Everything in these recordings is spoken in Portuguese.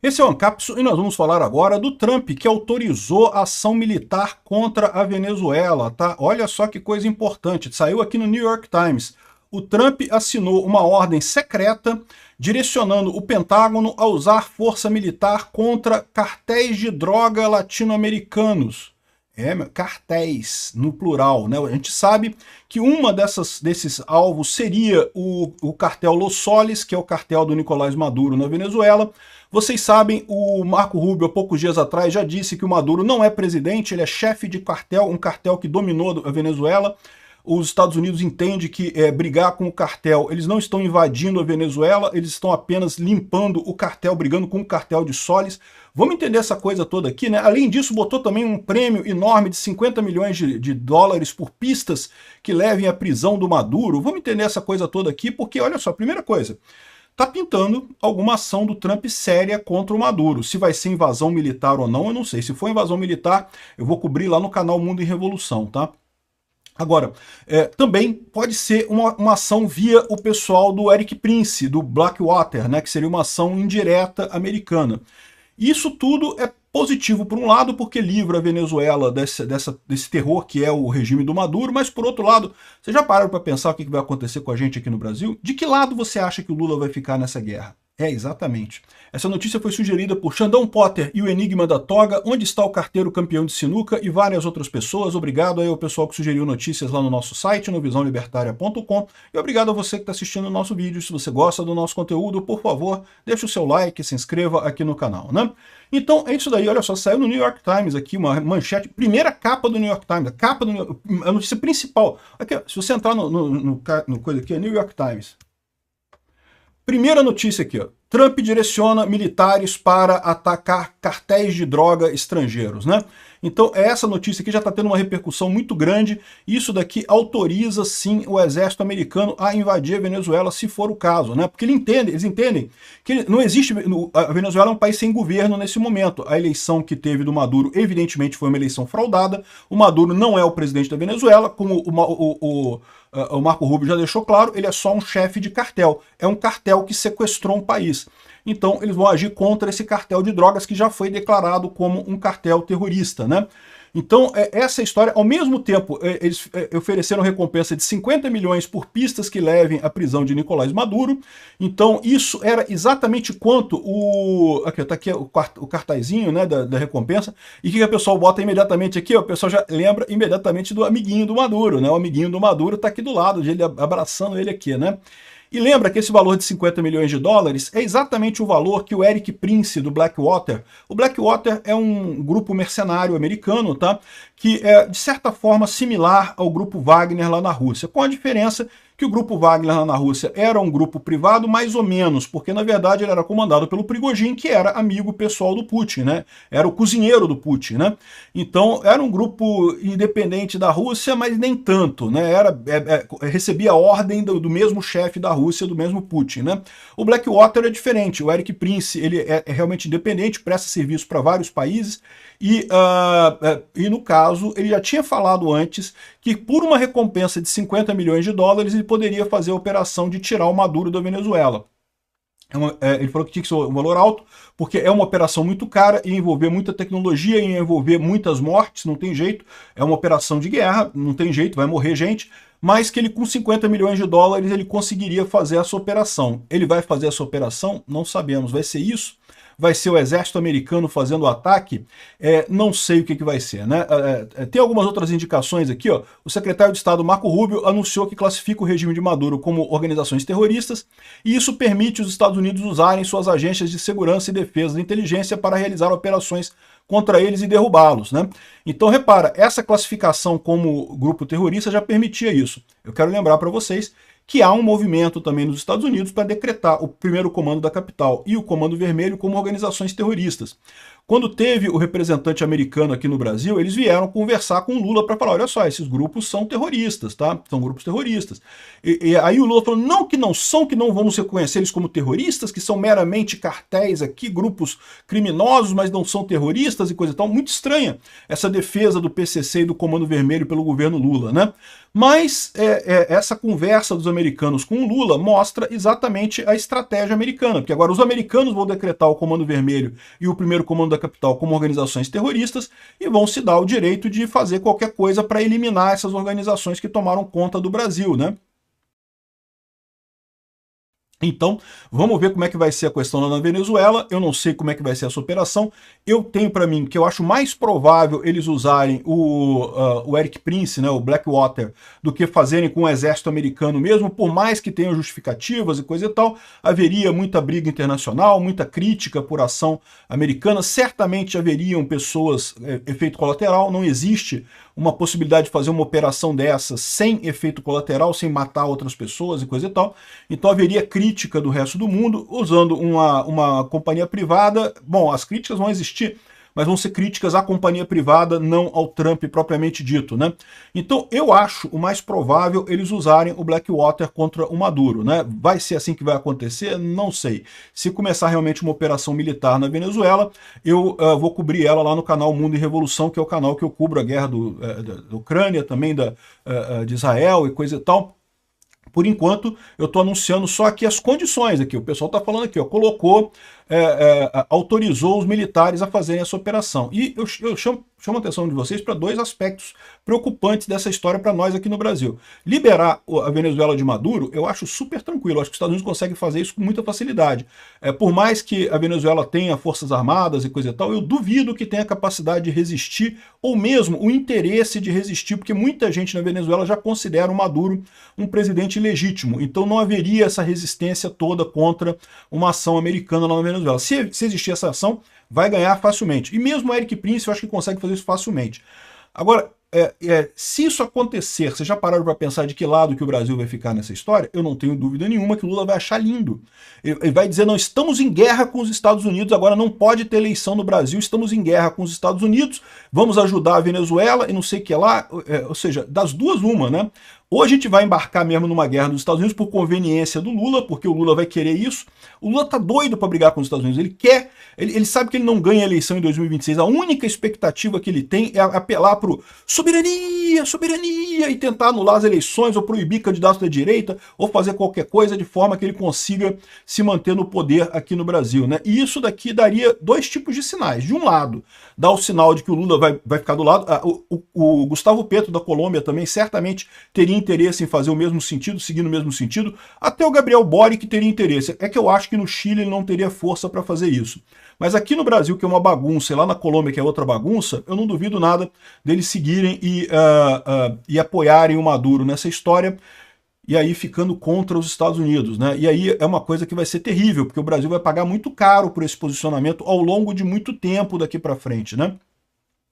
Esse é o Ancapsu e nós vamos falar agora do Trump, que autorizou a ação militar contra a Venezuela, tá? Olha só que coisa importante, saiu aqui no New York Times. O Trump assinou uma ordem secreta direcionando o Pentágono a usar força militar contra cartéis de droga latino-americanos. Cartéis, no plural, né? A gente sabe que uma desses alvos seria o cartel Los Soles, que é o cartel do Nicolás Maduro na Venezuela. Vocês sabem, o Marco Rubio, há poucos dias atrás, já disse que o Maduro não é presidente, ele é chefe de cartel, um cartel que dominou a Venezuela. Os Estados Unidos entendem que brigar com o cartel, eles não estão invadindo a Venezuela, eles estão apenas limpando o cartel, brigando com o cartel de Soles. Vamos entender essa coisa toda aqui, né? Além disso, botou também um prêmio enorme de 50 milhões de dólares por pistas que levem à prisão do Maduro. Vamos entender essa coisa toda aqui, porque, olha só, primeira coisa, está pintando alguma ação do Trump séria contra o Maduro. Se vai ser invasão militar ou não, eu não sei. Se for invasão militar, eu vou cobrir lá no canal Mundo em Revolução, tá? Agora, também pode ser uma ação via o pessoal do Erik Prince, do Blackwater, né, que seria uma ação indireta americana. Isso tudo é positivo por um lado, porque livra a Venezuela desse terror que é o regime do Maduro, mas por outro lado, você já pararam para pensar o que vai acontecer com a gente aqui no Brasil? De que lado você acha que o Lula vai ficar nessa guerra? Exatamente. Essa notícia foi sugerida por Xandão Potter e o Enigma da Toga, Onde Está o Carteiro Campeão de Sinuca e várias outras pessoas. Obrigado aí ao pessoal que sugeriu notícias lá no nosso site, no visãolibertaria.com, e obrigado a você que está assistindo o nosso vídeo. Se você gosta do nosso conteúdo, por favor, deixe o seu like, se inscreva aqui no canal, né? Então é isso daí, olha só, saiu no New York Times aqui uma manchete, primeira capa do New York Times, a notícia principal. Aqui, se você entrar no coisa aqui, é New York Times. Primeira notícia aqui, ó. Trump direciona militares para atacar cartéis de droga estrangeiros, né? Então essa notícia aqui já está tendo uma repercussão muito grande. Isso daqui autoriza sim o exército americano a invadir a Venezuela, se for o caso, né? Porque eles entendem que não existe, a Venezuela é um país sem governo nesse momento. A eleição que teve do Maduro, evidentemente, foi uma eleição fraudada. O Maduro não é o presidente da Venezuela, como o Marco Rubio já deixou claro, ele é só um chefe de cartel. É um cartel que sequestrou um país. Então eles vão agir contra esse cartel de drogas que já foi declarado como um cartel terrorista, né? Então essa história, ao mesmo tempo, eles ofereceram recompensa de 50 milhões por pistas que levem à prisão de Nicolás Maduro. Então isso era exatamente quanto aqui tá aqui o cartazinho, né, da recompensa. E o que o pessoal bota imediatamente aqui? O pessoal já lembra imediatamente do amiguinho do Maduro, né? O amiguinho do Maduro tá aqui do lado dele, abraçando ele aqui, né? E lembra que esse valor de 50 milhões de dólares é exatamente o valor que o Erik Prince, do Blackwater... O Blackwater é um grupo mercenário americano, tá? Que é, de certa forma, similar ao grupo Wagner lá na Rússia, com a diferença que o grupo Wagner lá na Rússia era um grupo privado mais ou menos, porque na verdade ele era comandado pelo Prigozhin, que era amigo pessoal do Putin, né? Era o cozinheiro do Putin, né? Então era um grupo independente da Rússia, mas nem tanto, né? Recebia a ordem do mesmo chefe da Rússia, do mesmo Putin, né? O Blackwater é diferente, o Erik Prince ele é realmente independente, presta serviço para vários países, e no caso, ele já tinha falado antes que por uma recompensa de 50 milhões de dólares ele poderia fazer a operação de tirar o Maduro da Venezuela. Ele falou que tinha que ser um valor alto, porque é uma operação muito cara, ia envolver muita tecnologia, ia envolver muitas mortes, não tem jeito, é uma operação de guerra, não tem jeito, vai morrer gente, mas que ele com 50 milhões de dólares ele conseguiria fazer essa operação. Ele vai fazer essa operação? Não sabemos, vai ser isso? Vai ser o exército americano fazendo o ataque? Não sei o que vai ser, né? Tem algumas outras indicações aqui, ó. O secretário de Estado Marco Rubio anunciou que classifica o regime de Maduro como organizações terroristas, e isso permite os Estados Unidos usarem suas agências de segurança e defesa da inteligência para realizar operações contra eles e derrubá-los, né? Então repara, essa classificação como grupo terrorista já permitia isso. Eu quero lembrar para vocês que há um movimento também nos Estados Unidos para decretar o primeiro comando da capital e o comando vermelho como organizações terroristas. Quando teve o representante americano aqui no Brasil, eles vieram conversar com o Lula para falar, olha só, esses grupos são terroristas, tá? São grupos terroristas. E aí o Lula falou, não que não são, que não vamos reconhecer eles como terroristas, que são meramente cartéis aqui, grupos criminosos, mas não são terroristas e coisa e tal. Muito estranha essa defesa do PCC e do Comando Vermelho pelo governo Lula, né? Mas essa conversa dos americanos com o Lula mostra exatamente a estratégia americana, porque agora os americanos vão decretar o Comando Vermelho e o Primeiro Comando da Capital como organizações terroristas e vão se dar o direito de fazer qualquer coisa para eliminar essas organizações que tomaram conta do Brasil, né? Então, vamos ver como é que vai ser a questão lá na Venezuela. Eu não sei como é que vai ser essa operação. Eu tenho para mim que eu acho mais provável eles usarem o Erik Prince, né, o Blackwater, do que fazerem com o exército americano mesmo, por mais que tenham justificativas e coisa e tal. Haveria muita briga internacional, muita crítica por ação americana. Certamente haveriam pessoas, efeito colateral, não existe uma possibilidade de fazer uma operação dessa sem efeito colateral, sem matar outras pessoas e coisa e tal. Então haveria crítica do resto do mundo, usando uma companhia privada. Bom, as críticas vão existir, mas vão ser críticas à companhia privada, não ao Trump propriamente dito, né? Então eu acho o mais provável eles usarem o Blackwater contra o Maduro, né? Vai ser assim que vai acontecer? Não sei. Se começar realmente uma operação militar na Venezuela, eu vou cobrir ela lá no canal Mundo e Revolução, que é o canal que eu cubro a guerra da Ucrânia, também de Israel e coisa e tal. Por enquanto, eu estou anunciando só aqui as condições aqui. O pessoal está falando aqui, ó, colocou, autorizou os militares a fazerem essa operação. E eu chamo a atenção de vocês para dois aspectos preocupantes dessa história para nós aqui no Brasil. Liberar a Venezuela de Maduro, eu acho super tranquilo. Eu acho que os Estados Unidos conseguem fazer isso com muita facilidade. Por mais que a Venezuela tenha forças armadas e coisa e tal, eu duvido que tenha capacidade de resistir, ou mesmo o interesse de resistir, porque muita gente na Venezuela já considera o Maduro um presidente legítimo. Então não haveria essa resistência toda contra uma ação americana lá na Venezuela. Se existir essa ação, vai ganhar facilmente. E mesmo o Erik Prince, eu acho que consegue fazer isso facilmente. Agora, se isso acontecer, vocês já pararam para pensar de que lado que o Brasil vai ficar nessa história? Eu não tenho dúvida nenhuma que o Lula vai achar lindo. Ele vai dizer, não, estamos em guerra com os Estados Unidos, agora não pode ter eleição no Brasil, estamos em guerra com os Estados Unidos, vamos ajudar a Venezuela e não sei o que lá. Ou seja, das duas uma, né? Ou a gente vai embarcar mesmo numa guerra dos Estados Unidos por conveniência do Lula, porque o Lula vai querer isso. O Lula tá doido para brigar com os Estados Unidos. Ele quer, ele sabe que ele não ganha a eleição em 2026. A única expectativa que ele tem é apelar para soberania, soberania, e tentar anular as eleições, ou proibir candidatos da direita, ou fazer qualquer coisa de forma que ele consiga se manter no poder aqui no Brasil, né? E isso daqui daria dois tipos de sinais. De um lado, dá o sinal de que o Lula vai ficar do lado. O Gustavo Petro da Colômbia também certamente teria interesse em fazer o mesmo sentido, seguir no mesmo sentido. Até o Gabriel Boric teria interesse. É que eu acho que no Chile ele não teria força para fazer isso. Mas aqui no Brasil, que é uma bagunça, e lá na Colômbia, que é outra bagunça, eu não duvido nada deles seguirem e apoiarem o Maduro nessa história, e aí ficando contra os Estados Unidos, né? E aí é uma coisa que vai ser terrível, porque o Brasil vai pagar muito caro por esse posicionamento ao longo de muito tempo daqui para frente, né?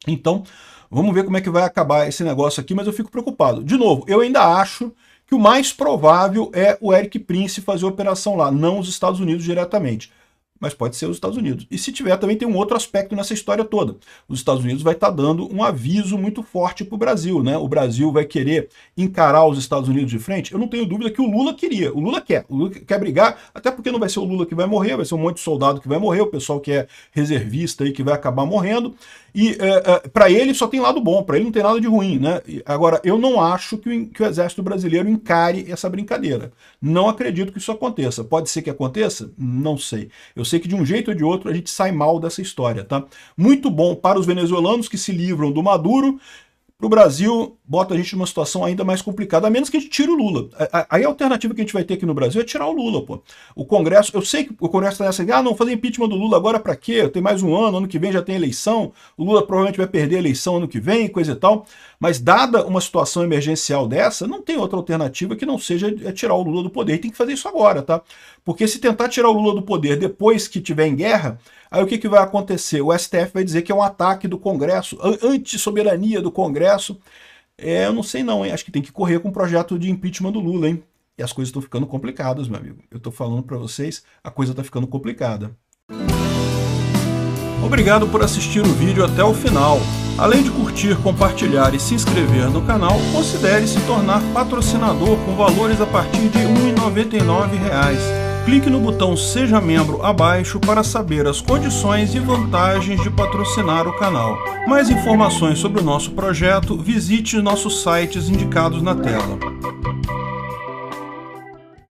Então, vamos ver como é que vai acabar esse negócio aqui, mas eu fico preocupado. De novo, eu ainda acho que o mais provável é o Erik Prince fazer a operação lá, não os Estados Unidos diretamente. Mas pode ser os Estados Unidos. E se tiver, também tem um outro aspecto nessa história toda. Os Estados Unidos vai estar dando um aviso muito forte para o Brasil, né? O Brasil vai querer encarar os Estados Unidos de frente. Eu não tenho dúvida que o Lula queria. O Lula quer brigar, até porque não vai ser o Lula que vai morrer, vai ser um monte de soldado que vai morrer, o pessoal que é reservista aí que vai acabar morrendo. E para ele só tem lado bom, para ele não tem nada de ruim, né? Agora, eu não acho que o exército brasileiro encare essa brincadeira. Não acredito que isso aconteça. Pode ser que aconteça? Não sei. Eu sei que de um jeito ou de outro a gente sai mal dessa história, tá? Muito bom para os venezuelanos que se livram do Maduro. Para o Brasil, bota a gente numa situação ainda mais complicada, a menos que a gente tire o Lula. Aí a alternativa que a gente vai ter aqui no Brasil é tirar o Lula, pô. O Congresso, eu sei que o Congresso está nessa, não, fazer impeachment do Lula agora para quê? Tem mais um ano que vem já tem eleição, o Lula provavelmente vai perder a eleição ano que vem, coisa e tal. Mas dada uma situação emergencial dessa, não tem outra alternativa que não seja tirar o Lula do poder. E tem que fazer isso agora, tá? Porque se tentar tirar o Lula do poder depois que tiver em guerra, aí o que vai acontecer? O STF vai dizer que é um ataque do Congresso, anti-soberania do Congresso. Eu não sei não, hein? Acho que tem que correr com o projeto de impeachment do Lula, hein? E as coisas estão ficando complicadas, meu amigo. Eu tô falando para vocês, a coisa tá ficando complicada. Obrigado por assistir o vídeo até o final. Além de curtir, compartilhar e se inscrever no canal, considere se tornar patrocinador com valores a partir de R$ 1,99. Clique no botão Seja Membro abaixo para saber as condições e vantagens de patrocinar o canal. Mais informações sobre o nosso projeto, visite nossos sites indicados na tela.